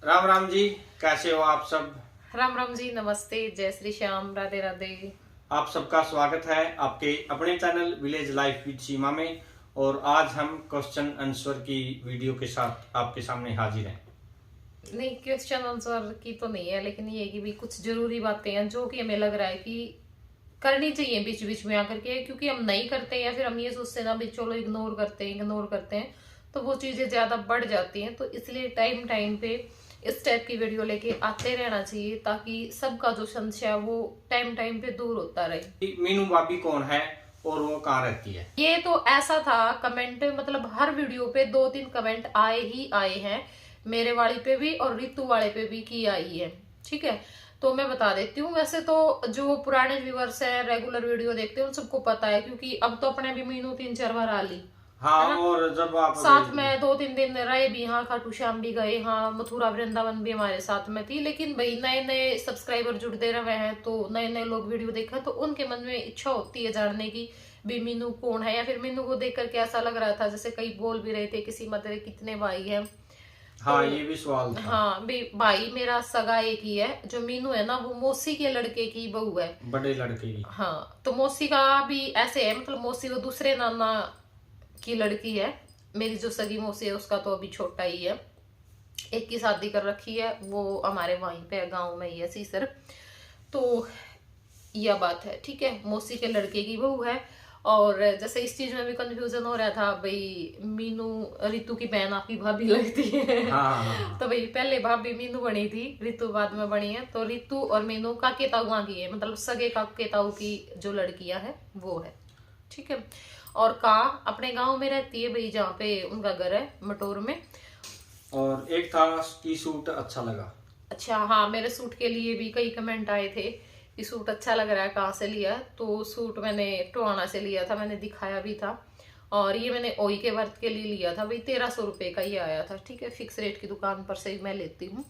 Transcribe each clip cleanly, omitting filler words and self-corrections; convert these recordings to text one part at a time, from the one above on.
राम राम जी। कैसे हो आप सब? राम राम जी, नमस्ते, जय श्री श्याम, राधे राधे। आप सबका स्वागत है आपके अपने चैनल विलेज लाइफ विद सीमा में। और आज हम क्वेश्चन आंसर की वीडियो के साथ आपके सामने हाजिर हैं। नहीं, क्वेश्चन आंसर की तो नहीं है, लेकिन ये कि भी कुछ जरूरी बातें हैं जो कि हमें लग रहा है कि करनी चाहिए बीच बीच में आकर के, क्योंकि हम नहीं करते या फिर हम ये सोचते हैं ना भी चलो इग्नोर करते हैं तो वो चीजें ज्यादा बढ़ जाती हैं। तो इसलिए टाइम टाइम पे इस टाइप की वीडियो लेके आते रहना चाहिए, ताकि सबका जो संशय है वो टाइम टाइम पे दूर होता रहे। मीनू भाभी कौन है और वो कहाँ रहती है? ये तो ऐसा था कमेंट, मतलब हर वीडियो पे 2-3 कमेंट आए ही आए हैं, मेरे वाले पे भी और रितु वाले पे भी की आई है। ठीक है, तो मैं बता देती हूँ। वैसे तो जो पुराने व्यूअर्स हैं, रेगुलर वीडियो देखते हैं, उन सबको पता है, क्योंकि अब तो अपने भी मीनू 3-4 बार आ ली हाँ, है ना। और जब आप साथ में 2-3 दिन रहे भी, हाँ खाटू श्याम भी गए, हाँ मथुरा वृंदावन भी हमारे साथ में थी। लेकिन भाई नए नए सब्सक्राइबर जुड़ते रहे हैं, तो नए नए लोग वीडियो देखा तो उनके मन में इच्छा होती है जानने की भी मीनू कौन है, या फिर मीनू को देख करके ऐसा लग रहा था जैसे कई बोल भी रहे थे किसी मतलब कितने भाई हैं। हाँ, ये तो भी सवाल था। हाँ भी भाई मेरा सगा एक ही है, जो मीनू है ना वो मौसी के लड़के की बहू है। बड़े लड़के की। हाँ तो मौसी का भी ऐसे है, मतलब मौसी वो दूसरे नाना की लड़की है। मेरी जो सगी मौसी है उसका तो अभी छोटा ही है, एक की शादी कर रखी है, वो हमारे वहीं पे गांव में ही है, सीसर। तो यह बात है, ठीक है, मौसी के लड़के की बहू है। और जैसे इस चीज में भी कंफ्यूजन हो रहा था भाई, मीनू रितु की बहन आपकी भाभी लगती है। हाँ हाँ हाँ। तो भाई पहले भाभी मीनू बनी थी, रितु बाद में बनी है। तो रितु और मीनू काके ताऊआ की है, मतलब सगे काके ताऊ की जो लड़कियां है वो है। ठीक है, और का अपने गांव में रहती है भाई, जहाँ पे उनका घर है मटोर में। और एक था कि सूट अच्छा लगा। अच्छा हाँ, मेरे सूट के लिए भी कई कमेंट आए थे कि सूट अच्छा लग रहा है, कहाँ से लिया। तो सूट मैंने टोहाना से लिया था, मैंने दिखाया भी था। और ये मैंने ओई के वर्क के लिए लिया था भाई, 1300 रुपये का ये आया था। ठीक है, फिक्स रेट की दुकान पर से ही मैं लेती हूँ।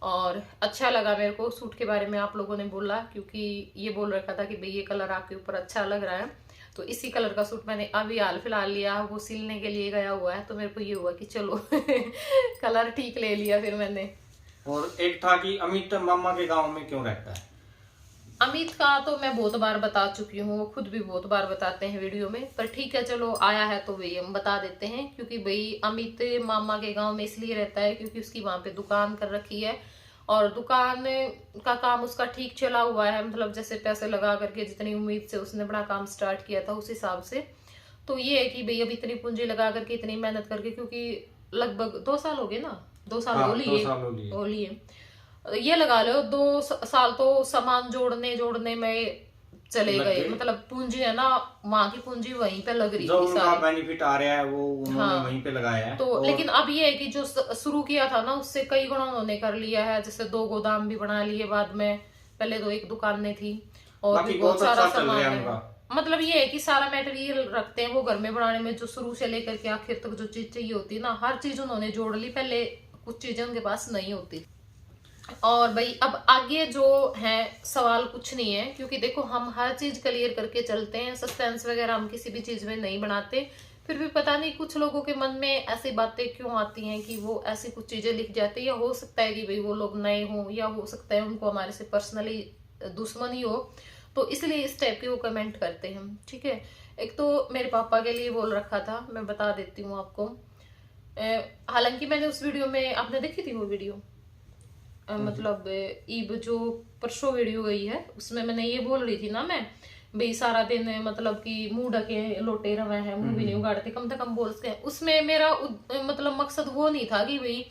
और अच्छा लगा मेरे को सूट के बारे में, आप लोगों ने बोला, क्योंकि ये बोल रखा था कि भाई ये कलर आपके ऊपर अच्छा लग रहा है। तो इसी कलर का सूट मैंने अभी हाल फिलहाल लिया, वो सिलने के लिए गया हुआ है। तो मेरे को ये हुआ कि चलो कलर ठीक ले लिया फिर मैंने। और एक था कि अमित मामा के गांव में क्यों रहता है? अमित का तो मैं बहुत बार बता चुकी हूँ, वो खुद भी बहुत बार बताते हैं वीडियो में, पर ठीक है चलो आया है तो वही हम बता देते हैं। क्योंकि भाई अमित मामा के गांव में इसलिए रहता है क्योंकि उसकी वहां पे दुकान कर रखी है, और दुकान का काम उसका ठीक चला हुआ है, मतलब जैसे पैसे लगा करके जितनी उम्मीद से उसने बड़ा काम स्टार्ट किया था उस हिसाब से। तो ये है कि भाई अब इतनी पूंजी लगा करके, इतनी मेहनत करके, क्योंकि लगभग 2 साल हो गए ना, 2 साल हाँ, हो 2 लिए, साल हो लिए। हो लिए। ये लगा लो 2 साल तो सामान जोड़ने जोड़ने में चले लग गए, गए। मतलब पूंजी है ना, वहां की पूंजी वहीं पे लग रही जो थी उनका सारी। बेनिफिट आ रहा है वो उन्होंने हाँ वहीं पे लगाया है। तो और लेकिन अब ये है कि जो शुरू किया था ना उससे कई गुना उन्होंने कर लिया है, जैसे 2 गोदाम भी बना लिए बाद में, पहले तो एक दुकानें थी, और भी बाकी बहुत बहुत सारा अच्छा चल रहा सामान है है। उनका। मतलब ये है कि सारा मटेरियल रखते हैं वो घर में बनाने में, जो शुरू से लेकर के आखिर तक जो चीज चाहिए होती है ना, हर चीज उन्होंने जोड़ ली। पहले कुछ चीजें उनके पास नहीं होती। और भाई अब आगे जो है सवाल कुछ नहीं है, क्योंकि देखो हम हर चीज क्लियर करके चलते हैं, सस्पेंस वगैरह हम किसी भी चीज में नहीं बनाते। फिर भी पता नहीं कुछ लोगों के मन में ऐसी बातें क्यों आती हैं कि वो ऐसी कुछ चीजें लिख जाते हैं, या हो सकता है कि भाई वो लोग नए हों, या हो सकता है उनको हमारे से पर्सनली दुश्मनी हो, तो इसलिए इस टाइप के वो कमेंट करते हैं। ठीक है, एक तो मेरे पापा के लिए बोल रखा था, मैं बता देती हूँ आपको। हालांकि मैंने उस वीडियो में, आपने देखी थी वो वीडियो, कौन सी? मतलब ईब जो परसों वीडियो गई है उसमें मैंने ये बोल रही थी ना मैं, भाई सारा दिन मतलब कि मुंह ढके लोटे रवे हैं, मुंह भी नहीं उगाड़ते, कम से कम बोलते हैं। उसमें मेरा मतलब मकसद वो नहीं था कि भाई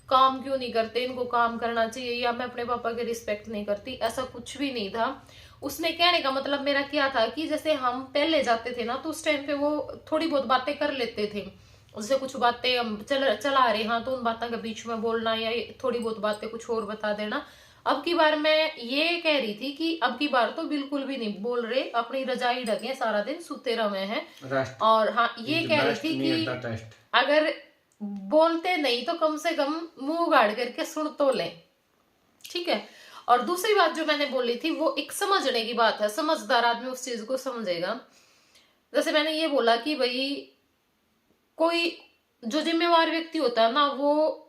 काम क्यों नहीं करते, इनको काम करना चाहिए, या मैं अपने पापा की रिस्पेक्ट नहीं करती, ऐसा कुछ भी नहीं था। उसमें कहने का मतलब मेरा क्या था कि जैसे हम पहले जाते थे ना, तो उस टाइम पे वो थोड़ी बहुत बातें कर लेते थे, उससे कुछ बातें हम चला रहे, हाँ तो उन बातों के बीच में बोलना, या थोड़ी बहुत बातें कुछ और बता देना। अब की बार मैं ये कह रही थी कि अब की बार तो बिल्कुल भी नहीं बोल रहे, अपनी रजाई ढके सारा दिन सुते रहे हैं। रेस्ट और हाँ ये इज कह रही बेस्ट थी नियर द कि टेस्ट। अगर बोलते नहीं तो कम से कम मुंह गाड़ करके सुन तो लें। ठीक है, और दूसरी बात जो मैंने बोली थी वो एक समझने की बात है, समझदार आदमी उस चीज को समझेगा। जैसे मैंने ये बोला कि भाई कोई जो जिम्मेवार व्यक्ति होता है ना, वो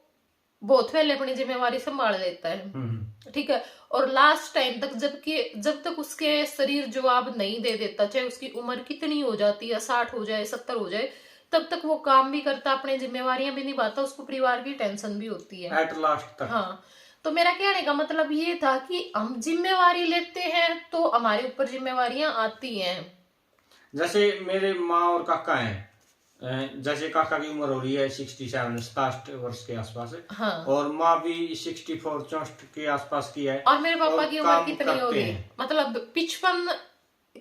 बहुत पहले अपनी जिम्मेवारी संभाल लेता है, ठीक है। और लास्ट टाइम तक जब तक उसके शरीर जवाब नहीं दे देता, चाहे उसकी उम्र कितनी हो जाती है, 60 हो जाए 70 हो जाए, तब तक वो काम भी करता, अपनी जिम्मेवारियां भी निभाता, उसको परिवार की टेंशन भी होती है एट लास्ट तक। हाँ, तो मेरा कहने का मतलब ये था कि हम जिम्मेवारी लेते हैं तो हमारे ऊपर जिम्मेवारियां आती हैं। जैसे मेरे माँ और काका हैं, जैसे काका की उम्र हो रही है 67 67 वर्ष के आसपास, हाँ, और माँ भी 64 64 के आसपास की है, और मेरे पापा और की उम्र काम कितनी करते होगी, हैं। मतलब 55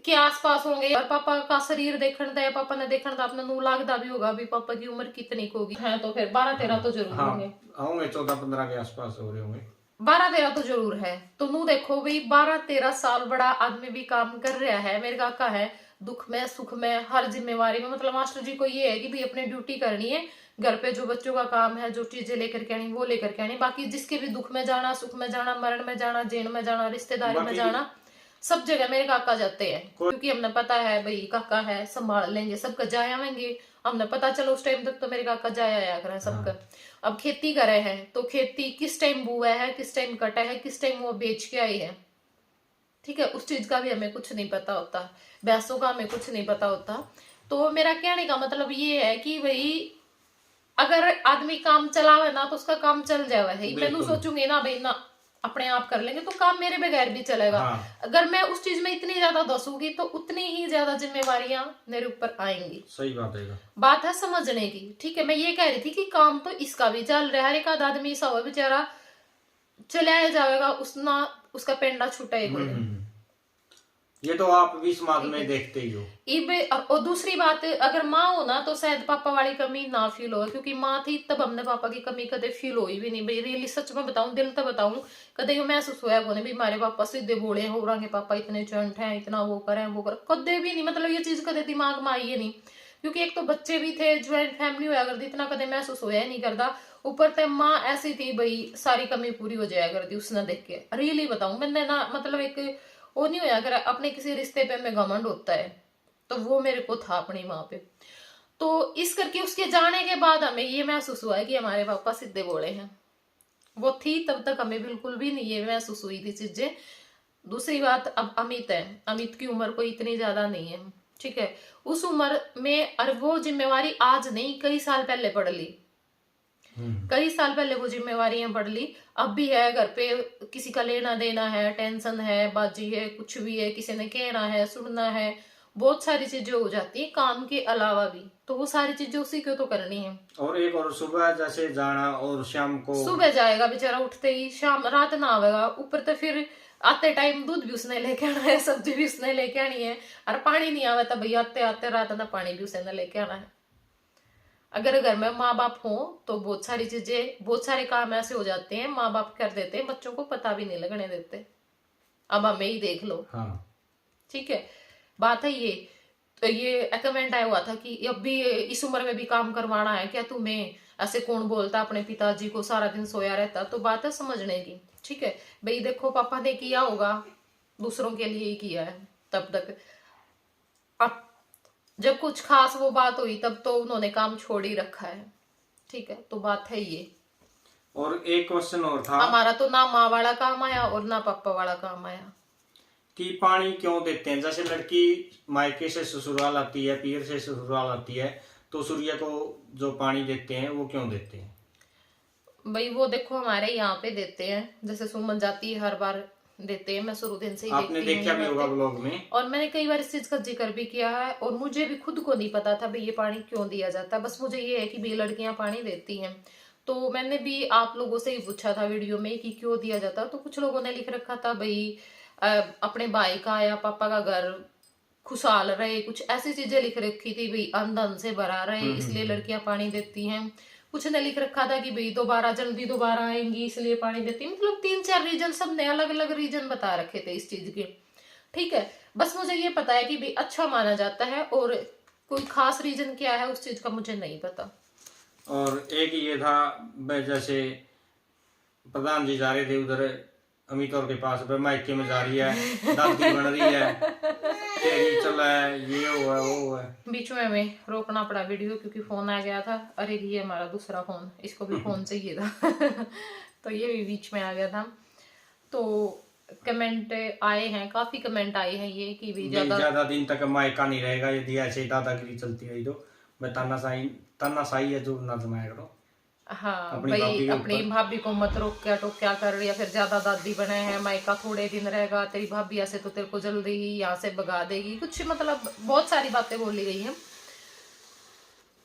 के आसपास होंगे। और पापा का शरीर देखण था, पापा ने देखण था अपना नू लागदा भी होगा भी पापा की उम्र कितनी की होगी, है तो फिर 12-13 तो जरूर होंगे। होंगे 14-15 के आसपास हो रहे होंगे, 12-13 तो जरूर है। तो नू देखो भाई 12-13 साल बड़ा आदमी भी काम कर रहा है, मेरे काका है, दुख में सुख में हर जिम्मेवारी में। मतलब मास्टर जी को ये है कि भाई अपनी ड्यूटी करनी है, घर पे जो बच्चों का काम है, जो चीजें लेकर के आनी वो लेकर के आनी, बाकी जिसके भी दुख में जाना, सुख में जाना, मरण में जाना, जेल में जाना, रिश्तेदारी में जाना, सब जगह मेरे काका जाते हैं। क्योंकि हमने पता है भाई काका है, संभाल लेंगे, सबका जाया आवेंगे। हमने पता चलो उस टाइम तक तो मेरे काका जाया आया करे सबका। अब खेती करे हैं तो खेती किस टाइम बुआ है, किस टाइम कटा है, किस टाइम वो बेच के आई है, ठीक है, उस चीज का भी हमें कुछ नहीं पता होता, भैंसों का हमें कुछ नहीं पता होता। तो मेरा कहने का मतलब ये है कि भाई अगर आदमी काम चलावे ना तो उसका काम चल जावे है। मैं सोचूंगी ना भाई ना अपने आप कर लेंगे तो काम मेरे बगैर भी चलेगा। अगर मैं उस चीज में इतनी ज्यादा दसूंगी तो उतनी ही ज्यादा जिम्मेवारियां मेरे ऊपर आएंगी। सही बात है, बात है समझने की, ठीक है। मैं ये कह रही थी कि काम तो इसका भी चल रहा है, हर एक आदमी ऐसा हो बेचारा चलाया जाएगा, उसका पेंडा छूटा है। ये तो आप भी समाज में देखते ही हो। और दूसरी बात, अगर माँ हो ना तो शायद पापा वाली कमी ना फील हो, क्योंकि माँ थी तब हमने पापा की कमी कदे फील हुई भी नहीं भाई। रियली सच में बताऊं, दिल तो बताऊं, कदे ये महसूस होया को नहीं भी हमारे पापा सीधे बोले हो रहा, पापा इतने चंट हैं, इतना वो करे कदे भी नहीं। मतलब ये चीज कदे दिमाग में आई है नहीं, क्योंकि एक तो बच्चे भी थे, ज्वाइंट फैमिली होया करती, इतना कदे महसूस होया नहीं करता। ऊपर से माँ ऐसी थी भाई, सारी कमी पूरी हो जाया करती उसने देख के। रियली बताऊं, मैंने ना मतलब एक वो नहीं होया अगर अपने किसी रिश्ते पे में घमंड होता है तो वो मेरे को था अपनी माँ पे। तो इस करके उसके जाने के बाद हमें ये महसूस हुआ है कि हमारे पापा सीधे बोले हैं। वो थी तब तक हमें बिल्कुल भी नहीं ये महसूस हुई थी चीजें। दूसरी बात, अब अमित है, अमित की उम्र कोई इतनी ज्यादा नहीं है, ठीक है। उस उम्र में और वो जिम्मेवारी आज नहीं कई साल पहले पड़ ली, कई साल पहले वो जिम्मेवारियां बढ़ ली। अब भी है, घर पे किसी का लेना देना है, टेंशन है, बाजी है, कुछ भी है, किसी ने कहना है, सुनना है, बहुत सारी चीजें हो जाती है काम के अलावा भी। तो वो सारी चीजें उसी को तो करनी है। और एक और सुबह जैसे जाना और शाम को, सुबह जाएगा बेचारा उठते ही, शाम रात ना आवेगा। ऊपर तो फिर आते टाइम दूध भी उसने लेके आना है, सब्जी भी उसने लेके आनी है, और पानी नहीं आवे तो भाई आते आते रात ना पानी भी उसने लेके आना है। अगर घर में माँ बाप हो तो बहुत सारी चीजें, बहुत सारे काम ऐसे हो जाते हैं माँ बाप कर देते हैं, बच्चों को पता भी नहीं लगने देते। अब हमें ही देख लो, ठीक है, बात है ये। तो ये कमेंट आया हुआ था कि अब भी इस उम्र में भी काम करवाना है क्या तुम्हें, ऐसे कौन बोलता अपने पिताजी को, सारा दिन सोया रहता। तो बात है समझने की, ठीक है भाई। देखो पापा ने किया होगा, दूसरों के लिए ही किया है तब तक। अब जब कुछ खास वो बात हुई तब तो उन्होंने काम छोड़ ही रखा है, ठीक है। तो बात है ये। और एक क्वेश्चन और था, हमारा तो ना माँ वाला काम आया और ना पापा वाला काम आया कि पानी क्यों देते हैं। जैसे लड़की मायके से ससुराल आती है, पीर से ससुराल आती है, तो सूर्य को जो पानी देते हैं वो क्यों देते हैं भाई? वो देखो हमारे यहाँ पे देते हैं, जैसे सुमन जाती है हर बार देते हैं, मैं शुरू दिन से ही आपने देखा भी होगा ब्लॉग में, और मैंने कई बार इस चीज का जिक्र भी किया है। और मुझे भी खुद को नहीं पता था भाई ये पानी क्यों दिया जाता है, बस मुझे ये है कि भाई लड़कियां पानी देती हैं। तो मैंने भी आप लोगों से ही पूछा था वीडियो में कि क्यों दिया जाता, तो कुछ लोगों ने लिख रखा था भाई अपने भाई का या पापा का घर खुशहाल रहे, कुछ ऐसी चीजें लिख रखी थी भाई, अंधन से भरा रहे इसलिए लड़कियां पानी देती हैं। कुछ ने लिख रखा था कि भाई जल्दी दोबारा आएंगी इसलिए पानी देती है। मतलब 3-4 रीजन, सब ने अलग अलग रीजन बता रखे थे इस चीज के, ठीक है। बस मुझे ये पता है कि भाई अच्छा माना जाता है, और कोई खास रीजन क्या है उस चीज का मुझे नहीं पता। और एक ये था जैसे प्रधान जी जा रहे थे उधर अमित और के पास मायके में जा रही है, दादी बन रही है, तेरी चला है, ये हुआ वो हुआ। बीच में हमें रोकना पड़ा वीडियो क्योंकि फोन आ गया था। अरे ये हमारा दूसरा फोन, इसको भी फोन चाहिए था तो ये भी बीच में आ गया था। तो कमेंट आए हैं, काफी कमेंट आए हैं ये कि भी ज्यादा दिन तक मायका नहीं रहेगा यदि ऐसे ही दादागिरी चलती रही तो। मैं तानाशाही है जो ना जमाया करो। हाँ भाई, अपनी भाभी को मत रोक क्या टोक क्या कर रही है, फिर ज्यादा दादी बने हैं, मायका थोड़े दिन रहेगा, तेरी भाभी ऐसे तो तेरे को जल्दी ही यहाँ से भगा देगी, कुछ मतलब बहुत सारी बातें बोली गई हैं।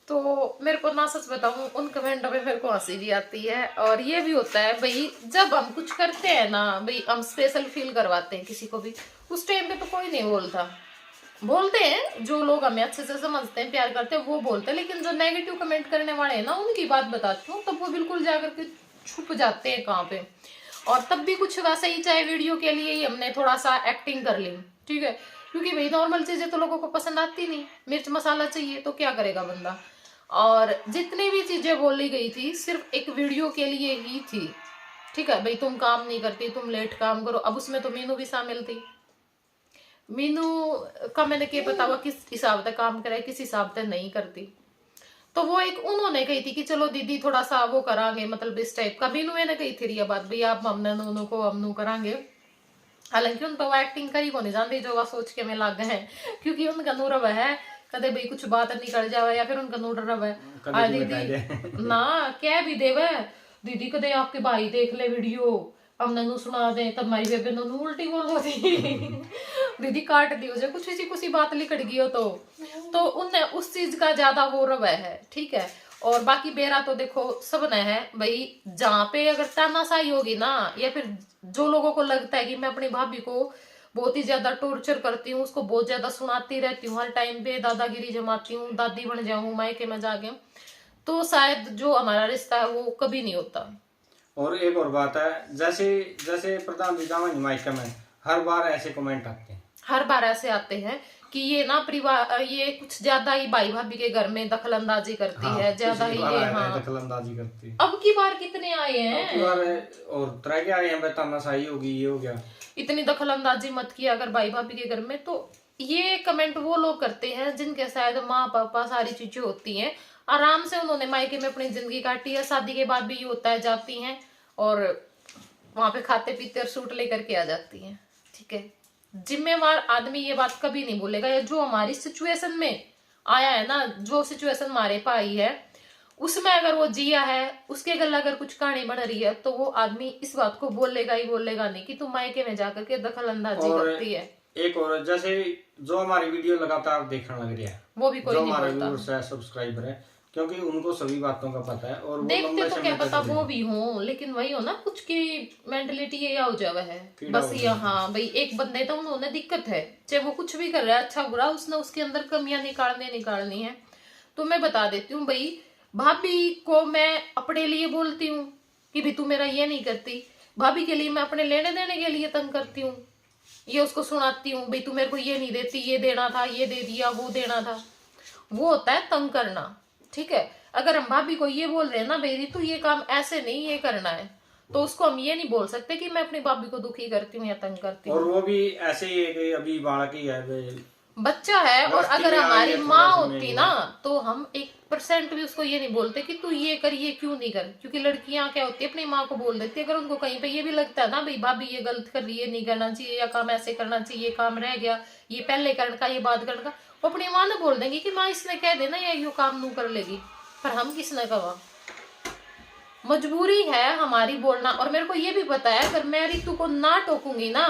तो मेरे को ना सच बताऊं, उन कमेंटों में मेरे को हंसी भी आती है। और ये भी होता है भाई, जब हम कुछ करते हैं ना भाई, हम स्पेशल फील करवाते हैं किसी को भी, उस टाइम पे तो कोई नहीं बोलता। बोलते हैं जो लोग हमें अच्छे से समझते हैं, प्यार करते हैं, वो बोलते हैं, लेकिन जो नेगेटिव कमेंट करने वाले हैं ना, उनकी बात बताती हूँ, तब वो बिल्कुल जाकर के छुप जाते हैं कहाँ पे। और तब भी कुछ वैसे ही, चाहे वीडियो के लिए ही हमने थोड़ा सा एक्टिंग कर ली, ठीक है, क्योंकि भाई नॉर्मल चीजें तो लोगों को पसंद आती नहीं, मिर्च मसाला चाहिए तो क्या करेगा बंदा। और जितनी भी चीजें बोली गई थी सिर्फ एक वीडियो के लिए ही थी, ठीक है भाई, तुम काम नहीं करती, तुम लेट काम करो। अब उसमें तो मीनू भी शामिल थी। मीनू का मैंने क्या पता हुआ किस हिसाब से काम करे, किस हिसाब से नहीं करती। तो वो एक उन्होंने कही थी कि चलो दीदी थोड़ा सा वो करांगे, मतलब इस टाइप का। मीनू ने कही थी ये बात, भाई आप हमने नूनू को हमनू करांगे। हालांकि उन पर वो एक्टिंग करी को नहीं जानती, जो वह सोच के में लाग गए हैं, क्योंकि उनका नूरव है कदे भाई कुछ बात निकल जावे, या फिर उनका नूर रव है दीदी ना क्या भी देवे, दीदी कदे आपके भाई देख ले वीडियो, हम ननू सुना दे, तब हमारी बेबे ननू उल्टी बोल रही दीदी काट दी हो, कुछ इसी कुछ बात लिकड़ गई हो तो उनने उस चीज का ज्यादा वो रवा है, ठीक है। और बाकी बेरा तो देखो सब ने है भाई, जहाँ पे अगर तानाशाही होगी ना, या फिर जो लोगों को लगता है कि मैं अपनी भाभी को बहुत ही ज्यादा टॉर्चर करती हूँ, उसको बहुत ज्यादा सुनाती रहती हूँ, हर टाइम पे दादागिरी जमाती हूँ, दादी बन जाऊं मायके में जाके, तो शायद जो हमारा रिश्ता है वो कभी नहीं होता। और एक और बात है, जैसे जैसे प्रधान जी मायके में हर बार ऐसे कमेंट आते हैं, हर बार ऐसे आते हैं कि ये ना परिवार, ये कुछ ज्यादा ही भाई भाभी के घर में दखल अंदाजी करती है, ज्यादा ही ये दखल अंदाजी करती है। अब की बार कितने आए हैं, और तरह के आए हैं, तानाशाही होगी, ये हो गया, इतनी दखल अंदाजी मत किया अगर भाई भाभी के घर में। तो ये कमेंट वो लोग करते हैं जिनके शायद माँ पापा सारी चीजें होती हैं, आराम से उन्होंने मायके में अपनी जिंदगी काटी है, शादी के बाद भी ये होता है, जाती हैं और वहां पे खाते पीते और सूट लेकर के आ जाती हैं, ठीक है। जिम्मेवार आदमी ये बात कभी नहीं बोलेगा, या जो हमारी सिचुएशन में आया है ना, जो सिचुएशन हमारे पाई है उसमें अगर वो जिया है, उसके गल अगर कुछ कहानी बन रही है, तो वो आदमी इस बात को बोलेगा ही बोलेगा नहीं कि तुम मायके में जाकर के दखल अंदाजी करती है। एक और जैसे जो हमारी वीडियो लगातार देखने लग रही है, वो भी कोई जो नहीं हमारे बोलता, व्यूअर्स है, सब्सक्राइबर है, क्योंकि उनको सभी बातों का पता है और देखते तो क्या पता वो भी हो, लेकिन वही हो ना कुछ की मेंटलिटी ये हो जावा है बस। यहाँ भाई एक बंदे तो उन्होंने दिक्कत है, चाहे वो कुछ भी कर रहा है अच्छा बुरा, उसने उसके अंदर कमियां निकालनी है। तो मैं बता देती हूँ भाई, भाभी को मैं अपने लिए बोलती हूँ कि भाई तू मेरा ये नहीं करती, भाभी के लिए मैं अपने लेने देने के लिए तंग करती हूँ, ये उसको सुनाती हूँ भाई तू मेरे को ये नहीं देती, ये देना था, ये दे दिया, वो देना था, वो होता है तंग करना, ठीक है। अगर हम भाभी को ये बोल रहे हैं ना भाई तू ये काम ऐसे नहीं ये करना है, तो उसको हम ये नहीं बोल सकते कि मैं अपनी भाभी को दुखी करती हूँ या तंग करती हूँ। और वो भी ऐसे ही है कि अभी बालक ही है, बच्चा है। और अगर हमारी माँ होती ना, तो हम 1% भी उसको ये नहीं बोलते कि तू ये कर, ये क्यों नहीं कर, क्योंकि लड़कियां क्या होती है अपनी माँ को बोल देती है। अगर उनको कहीं पे ये भी लगता है ना भाई भाभी ये गलत कर रही है, नहीं करना चाहिए, या काम ऐसे करना चाहिए, ये काम रह गया, ये पहले करने का, ये बाद करने का, वो अपनी माँ ने बोल देंगे कि माँ इसने कह देना या यो काम नू कर लेगी। पर हम किसने कहा, मजबूरी है हमारी बोलना। और मेरे को ये भी पता है अगर मैं रितु को ना टोकूंगी ना,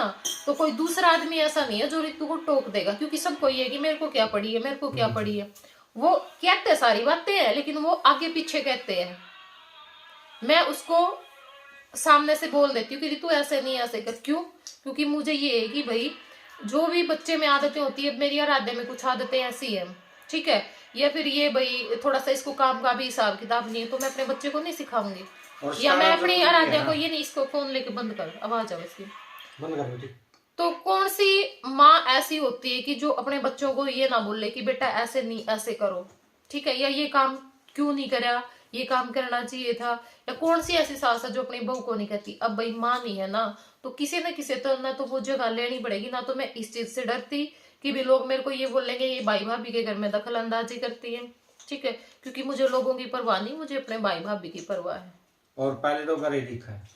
तो कोई दूसरा आदमी ऐसा नहीं है जो रितु को टोक देगा, क्योंकि सबको ये है कि मेरे को क्या पड़ी है, मेरे को क्या पड़ी है। वो कहते सारी बातें हैं, लेकिन वो आगे पीछे कहते हैं। मैं उसको सामने से बोल देती हूँ कि रितु ऐसे नहीं ऐसे कर, क्यों? क्योंकि मुझे ये है कि भाई जो भी बच्चे में आदतें होती है, मेरी आराध्या में कुछ आदतें ऐसी है, ठीक है, या फिर ये भाई थोड़ा सा इसको काम का भी हिसाब किताब नहीं है, तो मैं अपने बच्चे को नहीं सिखाऊंगी, या मैं अपनी आराध्या को ये नहीं, इसको फोन लेके बंद कर, आवाज आवे इसकी बंद कर। तो कौन सी माँ ऐसी होती है कि जो अपने बच्चों को ये ना बोले कि बेटा ऐसे नहीं ऐसे करो, ठीक है, या ये काम क्यों नहीं करा, ये काम करना चाहिए था। या कौन सी ऐसी सास है जो अपनी बहू को नहीं कहती। अब भाई माँ नहीं है ना, तो किसी न किसी तो ना तो वो जगह लेनी पड़ेगी। ना तो मैं इस चीज से डरती कि भी लोग मेरे को ये बोलेंगे ये भाई भाभी के घर में दखल अंदाजी करती है, ठीक है, क्योंकि मुझे लोगों की परवाह नहीं, मुझे अपने भाई भाभी की परवाह है। और पहले तो घर ही दिखा है,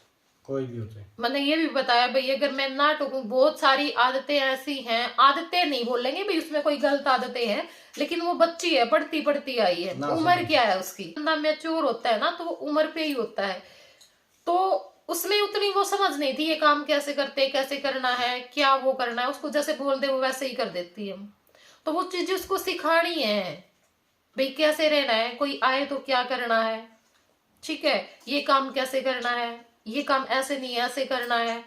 कोई भी होते। मैंने ये भी बताया भाई अगर मैं ना टोकूं, बहुत सारी आदतें ऐसी हैं, आदतें नहीं बोलेंगे भाई उसमें कोई गलत आदतें हैं, लेकिन वो बच्ची है, पढ़ती पढ़ती आई है, उम्र क्या है उसकी, बंदा मैच्योर होता है ना तो वो उम्र पे ही होता है। तो उसमें उतनी वो समझ नहीं थी ये काम कैसे करते, कैसे करना है, क्या वो करना है, उसको जैसे बोल दे वो वैसे ही कर देती है। तो वो चीजें उसको सिखानी है भाई कैसे रहना है, कोई आए तो क्या करना है, ठीक है, ये काम कैसे करना है, ये काम ऐसे नहीं ऐसे करना है।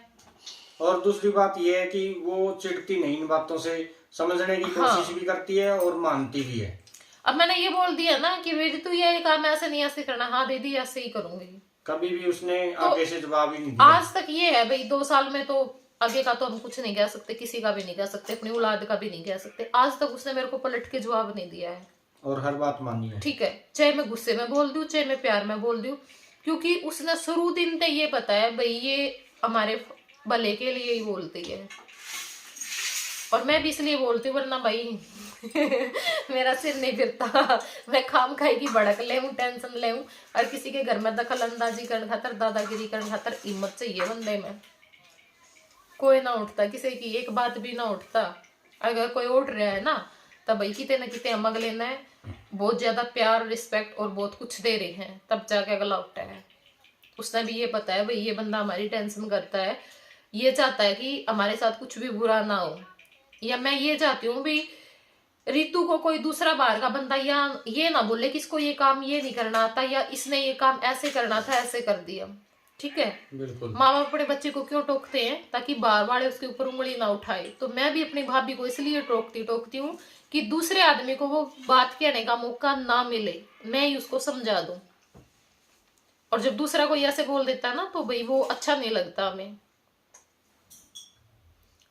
और दूसरी बात ये है कि वो चिढ़ती नहीं इन बातों से, समझने की कोशिश भी करती है और मानती भी है। अब मैंने ये बोल दिया ना कि बेटी तू ये काम ऐसे नहीं ऐसे करना, हाँ दीदी ऐसे ही करूंगी। कभी भी उसने तो आगे से जवाब ही नहीं दिया आज तक। ये है भाई 2 साल में, तो आगे का तो हम कुछ नहीं कह सकते, किसी का भी नहीं कह सकते, अपनी औलाद का भी नहीं कह सकते। आज तक उसने मेरे को पलट के जवाब नहीं दिया है और हर बात मानी है, ठीक है, चाहे मैं गुस्से में बोल दूं चाहे मैं प्यार में बोल दूं, क्योंकि उसने शुरू दिन से ये पता है भाई ये हमारे भले के लिए ही बोलती है। और मैं भी इसलिए बोलती हूँ वरना भाई मेरा सिर नहीं फिरता, मैं खाम खाई की भड़क ले हूँ, टेंशन ले हूँ, और किसी के घर में दखल अंदाजी करने खातर, दादागिरी करने खातर हिम्मत चाहिए बंदे में। कोई ना उठता, किसी की एक बात भी ना उठता। अगर कोई उठ रहा है ना तब भाई किते ना किते हम अगले ने बहुत ज्यादा प्यार रिस्पेक्ट और बहुत कुछ दे रहे हैं, तब जाके अगला उठता है। उसने भी ये पता है भाई ये बंदा हमारी टेंशन करता है, ये चाहता है कि हमारे साथ कुछ भी बुरा ना हो। या मैं ये चाहती हूँ भी रितु को कोई दूसरा बाहर का बंदा या ये ना बोले कि इसको ये काम ये नहीं करना आता, या इसने ये काम ऐसे करना था ऐसे कर दिया, ठीक है। बिल्कुल। माँ बाप अपने बच्चे को क्यों टोकते हैं, ताकि बार वाले उसके ऊपर उंगली ना उठाए। तो मैं भी अपनी भाभी को इसलिए टोकती हूँ कि दूसरे आदमी को वो बात कहने का मौका ना मिले, मैं ही उसको समझा दूं। और जब दूसरा कोई ऐसे बोल देता है ना तो भाई वो अच्छा नहीं लगता हमें,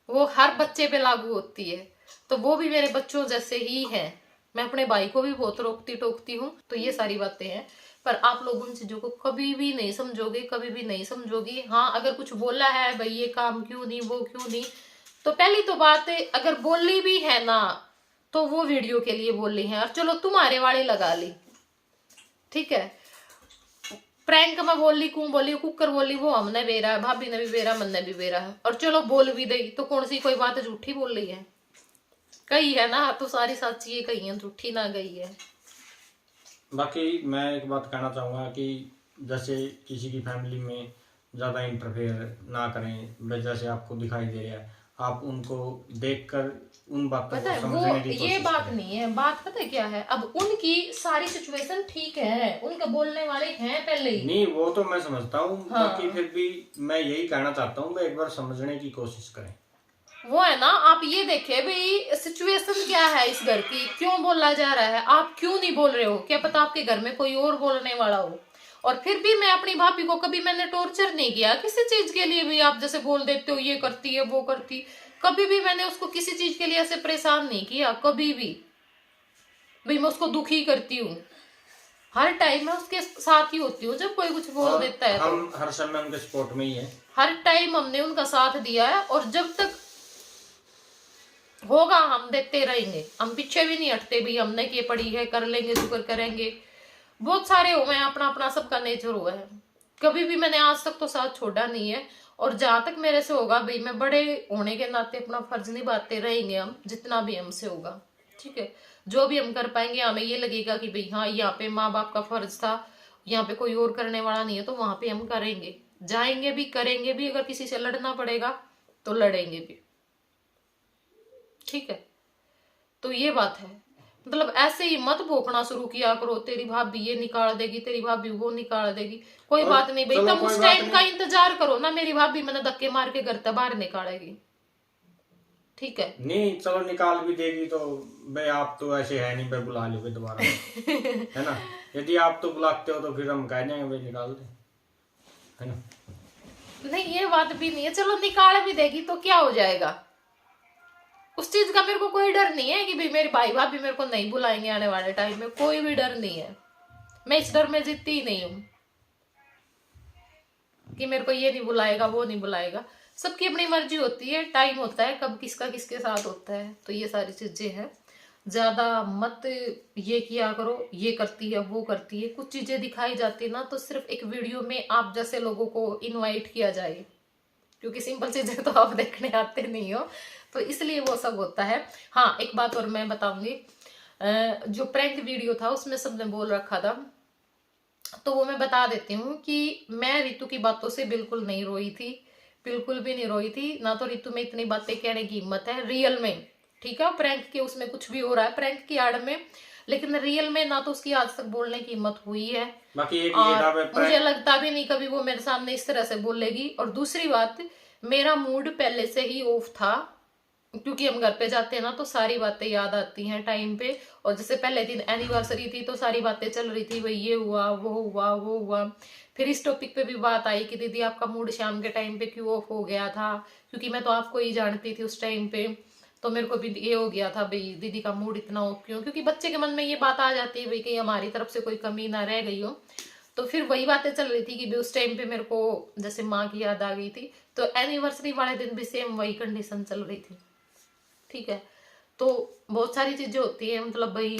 वो हर बच्चे पे लागू होती है, तो वो भी मेरे बच्चों जैसे ही है। मैं अपने भाई को भी बहुत रोकती टोकती हूँ। तो ये सारी बातें हैं, पर आप लोग उन चीजों को कभी भी नहीं समझोगे, कभी भी नहीं समझोगी। हाँ अगर कुछ बोला है भाई ये काम क्यों नहीं वो क्यों नहीं, तो पहली तो बात है अगर बोली भी है ना तो वो वीडियो के लिए बोली है, और चलो तुम्हारे वाले लगा ली, ठीक है। प्रैंक में बोली कौन बोली, कुकर बोली वो हमने बेरा है, भाभी ने भी बेरा, मन ने भी बेरा है, और चलो बोल भी दई तो कौन सी कोई बात झूठी बोल रही है, कही है ना तो सारी सच्ची है, कही है झूठी ना गई है। बाकी मैं एक बात कहना चाहूँगा कि जैसे किसी की फैमिली में ज़्यादा इंटरफेयर ना करें, जैसे आपको दिखाई दे रहा है, आप उनको देखकर उन बातों पता को है समझने वो की ये कोशिश बात करें। नहीं है, बात पता है क्या है, अब उनकी सारी सिचुएशन ठीक है, उनके बोलने वाले हैं पहले ही, नहीं वो तो मैं समझता हूँ। हाँ। बाकी फिर भी मैं यही कहना चाहता हूँ, एक बार समझने की कोशिश करें। वो है ना, आप ये देखे भाई सिचुएशन क्या है इस घर की, क्यों बोला जा रहा है, आप क्यों नहीं बोल रहे हो, क्या पता आपके घर में कोई और बोलने वाला हो। और फिर भी मैं अपनी भाभी को कभी मैंने टॉर्चर नहीं किया किसी चीज के लिए भी। आप जैसे बोल देते हो ये करती है वो करती, कभी भी मैंने उसको किसी चीज के लिए ऐसे परेशान नहीं किया, कभी भी भाई मैं उसको दुखी करती हूँ, हर टाइम मैं उसके साथ ही होती हूँ। जब कोई कुछ बोल देता है हम हर समय उनके सपोर्ट में ही है, हर टाइम हमने उनका साथ दिया है, और जब तक होगा हम देते रहेंगे, हम पीछे भी नहीं हटते भी हमने ये पड़ी है कर लेंगे शुक्र करेंगे। बहुत सारे हुए हैं, अपना अपना सबका नेचर हुआ है, कभी भी मैंने आज तक तो साथ छोड़ा नहीं है। और जहां तक मेरे से होगा भाई मैं बड़े होने के नाते अपना फर्ज निभाते रहेंगे, हम जितना भी हमसे होगा, ठीक है। जो भी हम कर पाएंगे, हमें ये लगेगा कि भाई हाँ यहाँ पे माँ बाप का फर्ज था, यहाँ पे कोई और करने वाला नहीं है, तो वहां पे हम करेंगे, जाएंगे भी करेंगे भी, अगर किसी से लड़ना पड़ेगा तो लड़ेंगे भी, ठीक है। तो ये बात है, मतलब ऐसे ही मत भोंकना शुरू किया करो, तेरी भाभी ये निकाल देगी, तेरी भाभी वो निकाल देगी, कोई बात नहीं भाई, तुम उस टाइम का इंतजार करो ना, मेरी भाभी मैंने धक्के मार के घर से बाहर निकालेगी, ठीक है। नहीं चलो निकाल भी देगी तो भाई आप तो ऐसे है नहीं भाई बुला लोगे दोबारा है ना। यदि आप तो बुलाते हो तो फिर हम कह देंगे भाई निकाल दे, है ना। नहीं ये बात भी नहीं है, चलो निकाल भी देगी तो क्या हो जाएगा, उस चीज का मेरे को कोई डर नहीं है कि भाई मेरे भाई भाभी मेरे को नहीं बुलाएंगे आने वाले टाइम में, कोई भी डर नहीं है। मैं इस डर में जीतती ही नहीं हूँ कि मेरे को ये नहीं बुलाएगा, वो नहीं बुलाएगा। सबकी अपनी मर्जी होती है, टाइम होता है कब किसका किसके साथ होता है। तो ये सारी चीजें हैं, ज्यादा मत ये किया करो, ये करती है वो करती है। कुछ चीजें दिखाई जाती ना तो सिर्फ एक वीडियो में आप जैसे लोगों को इनवाइट किया जाए, क्योंकि सिंपल चीजें तो आप देखने आते नहीं हो, तो इसलिए वो सब होता है। हाँ, एक बात और मैं बताऊंगी, जो प्रैंक वीडियो था उसमें सबने बोल रखा था, तो वो मैं बता देती हूँ कि मैं रितु की बातों से बिल्कुल नहीं रोई थी, बिल्कुल भी नहीं रोई थी। ना तो रितु में इतनी बातें कहने की हिम्मत है रियल में, ठीक है। प्रैंक के उसमें कुछ भी हो रहा है प्रैंक की आड़ में, लेकिन रियल में ना तो उसकी आज तक बोलने की हिम्मत हुई है, बाकी एक ये था और मुझे लगता भी नहीं कभी वो मेरे सामने इस तरह से बोलेगी। और दूसरी बात, मेरा मूड पहले से ही ऑफ था, क्योंकि हम घर पे जाते हैं ना तो सारी बातें याद आती हैं टाइम पे। और जैसे पहले दिन एनिवर्सरी थी तो सारी बातें चल रही थी, भाई ये हुआ वो हुआ वो हुआ। फिर इस टॉपिक पे भी बात आई कि दीदी आपका मूड शाम के टाइम पे क्यों ऑफ हो गया था, क्योंकि मैं तो आपको ही जानती थी उस टाइम पे, तो मेरे को भी ये हो गया था भाई दीदी का मूड इतना ऑफ क्यों, क्योंकि बच्चे के मन में ये बात आ जाती है भाई कि हमारी तरफ से कोई कमी ना रह गई हो। तो फिर वही बातें चल रही थी कि भी उस टाइम पे मेरे को जैसे माँ की याद आ गई थी। तो एनिवर्सरी वाले दिन भी सेम वही कंडीशन चल रही थी, ठीक है। तो बहुत सारी चीजें होती है, मतलब भाई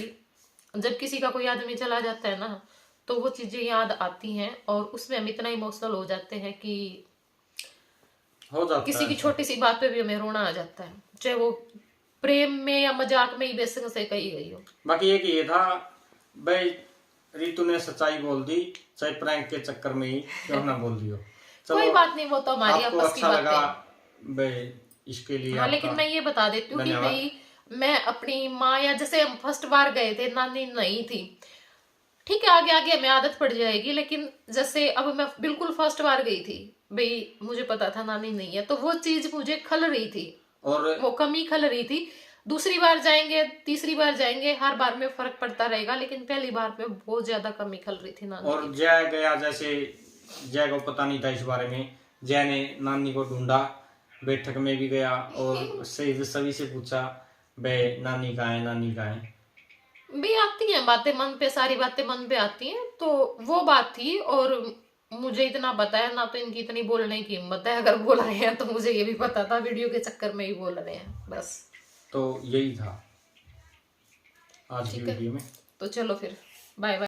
जब किसी का कोई आदमी चला जाता है ना तो वो चीजें याद आती हैं, और उसमें हम इतना इमोशनल हो जाते हैं कि हो जाता किसी है। की छोटी सी बात पे भी हमें रोना आ जाता है, चाहे वो प्रेम में या मजाक में ही बेशक से कही गई हो। बाकी एक ये था भाई, रितु ने सच्चाई बोल दी, चाहे प्रैंक के चक्कर में ही क्यों ना बोल दी हो। कोई बात नहीं, वो तो हमारी आपको आपस की अच्छा बातें लगा हैं। भाई, इसके लिए हाँ, लेकिन आपका मैं ये बता देती हूँ कि धन्यवाद। भाई मैं अपनी माँ, या जैसे हम फर्स्ट बार गए थे नानी नहीं थी, ठीक है, आगे आगे हमें आदत पड़ जाएगी, लेकिन जैसे अब मैं बिल्कुल फर्स्ट बार गई थी भाई, मुझे पता था नानी नहीं है, तो वो चीज मुझे खल रही थी, और वो कमी खल रही थी। दूसरी बार जाएंगे, तीसरी बार जाएंगे, हर बार में फर्क पड़ता रहेगा, लेकिन पहली बार में बहुत ज्यादा कमी खल रही थी नानी और जय गया, जैसे जय को पता नहीं था इस बारे में, जय ने नानी को ढूंढा, बैठक में भी गया और सभी से पूछा भाई नानी कहाँ है, नानी कहाँ है। भी आती हैं बातें मन पे, सारी बातें मन पे आती हैं, तो वो बात थी। और मुझे इतना पता है ना, तो इनकी इतनी बोलने की हिम्मत है, अगर बोल रहे हैं तो मुझे ये भी पता था वीडियो के चक्कर में ही बोल रहे हैं बस। तो यही था आज की ठीक है, वीडियो में। तो चलो फिर बाय बाय।